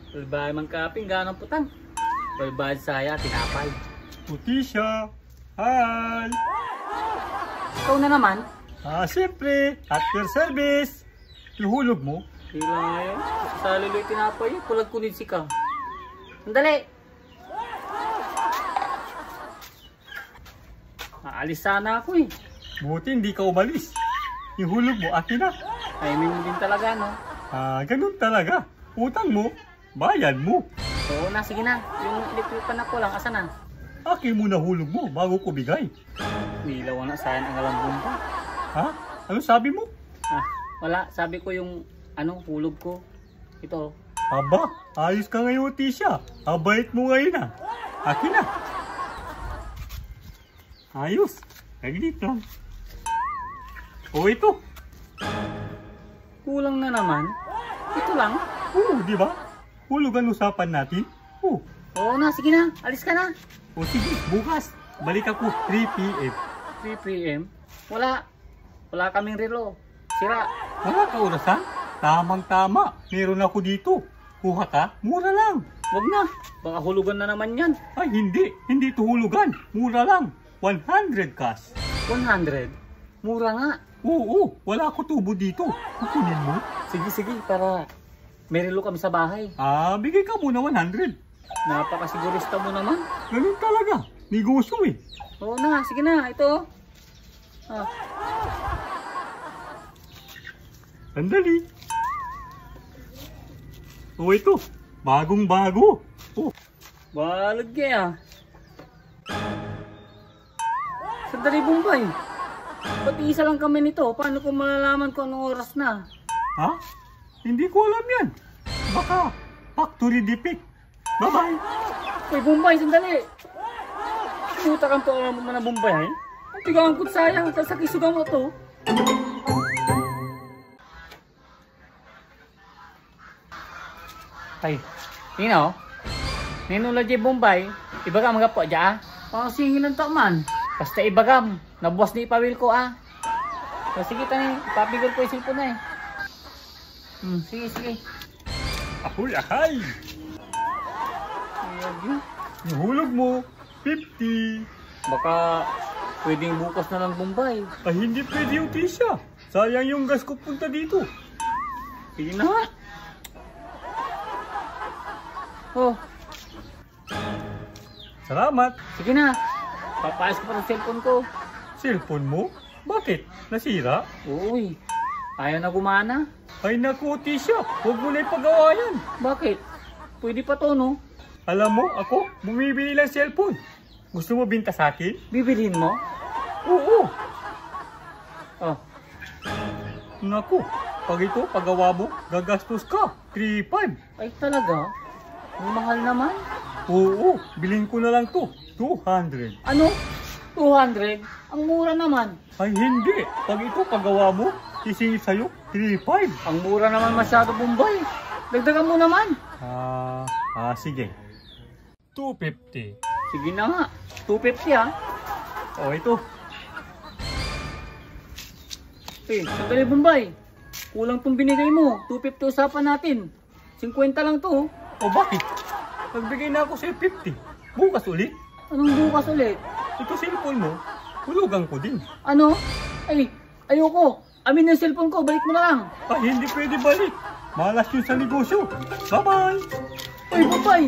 Balbay mang kaping, ganang putang. Balbay saya, tinapay. Puti siya. Hi! Ikaw na naman. Siyempre, at your service. Ihulog mo. Hila nga yun. Sa liloy tinapay, pulag kunid si ka. Sandali. Aalis sana ako eh. Buti hindi ka umalis. Ihulog mo, akin na. Timing mo din talaga, no? Ganun talaga. Utang mo, bayad mo. Oo na, sige na. Yung electric pan ako lang, asa na? Akin mo nahulog mo bago ko bigay. Nilaw na, sayang ang alambong ko. Ha? Ano sabi mo? Wala, sabi ko yung hulog ko. Ito. Aba, ayos ka ngayon, Tisha. Abait mo ngayon ah. Akin na. Ayos. Naglit lang. O ito. Kulang na naman. Ito lang. Oo, di ba? Hulog ang usapan natin. Oo. Oo na, sige na. Alis ka na. O sige, bukas. Balik ako 3 PM. 3 PM? Wala. Wala kaming relo. Sira. Wala ka orasan? Tamang-tama. Meron ako dito. Kuha ka, mura lang. Wag na. Baka hulugan na naman yan. Ay, hindi. Hindi ito hulugan. Mura lang. 100 cash. 100? Mura nga. Oo, wala ako tubo dito. Kukunin mo? Sige, para may relo kami sa bahay. Bigay ka muna 100. Napakasigurista mo naman. Ganun talaga. Negosyo eh. Oo na, sige na. Ito. Sandali. O ito. Bagong-bago. Oh. Balag kaya. Sandali, Bombay. Pati isa lang kami nito. Paano ko malalaman kung anong oras na? Ha? Hindi ko alam yan. Baka factory defect. Bye-bye. Uy, Bombay, sandali. Puta kang to alam mo na Bombay, eh? Ang tigang ko sayang. Sa kisugang mo to. Ay, tingnan o. Ninula di Bombay. Ibagam nga po dya. Pang singin ng man. Basta ibagam. Nabuwas ni ipawil ko sige tani. Ipapigil ko yung silpo na eh. Sige. Ahoy, ahay! Nahulog mo. 50. Baka pwedeng bukas na lang Bombay. Ay, hindi pwede yung Tisha. Sayang yung gas ko punta dito. Sige na nga. Oh. Salamat. Sige na. Papayos ko pa ng cellphone ko. Cellphone mo? Bakit? Nasira? Uy. Ayaw na gumana. Ay naku, Tisha. Huwag mo na ipagawa yan. Bakit? Pwede pa to, no? Alam mo, ako, bumibili lang cellphone. Gusto mo binta sa akin? Bibilhin mo? Oo. Oh. Naku, pag ito, pagawa mo, gagastos ka. 3,500. Ay talaga? Ang mahal naman. Oo, bilhin ko na lang to. 200. Ano? 200? Ang mura naman. Ay hindi. Pag ito, pagawa mo, sisingit sa'yo, 3,500. Ang mura naman masyado Bombay. Dagdagan mo naman. Sige. 250. Sige na nga. 250 O, ito. Sandali Bombay. Kulang tong binigay mo. 250 usapan natin. 50 lang to. O bakit? Nagbigay na ako sa 50. Bukas ulit. Anong bukas ulit? Ito cellphone mo, hulugan ko din. Ano? Ay, ayoko. Amin yung cellphone ko. Balik mo na lang. Ay, hindi pwede balik. Malas yun sa negosyo. Bye-bye. Uy, Bombay.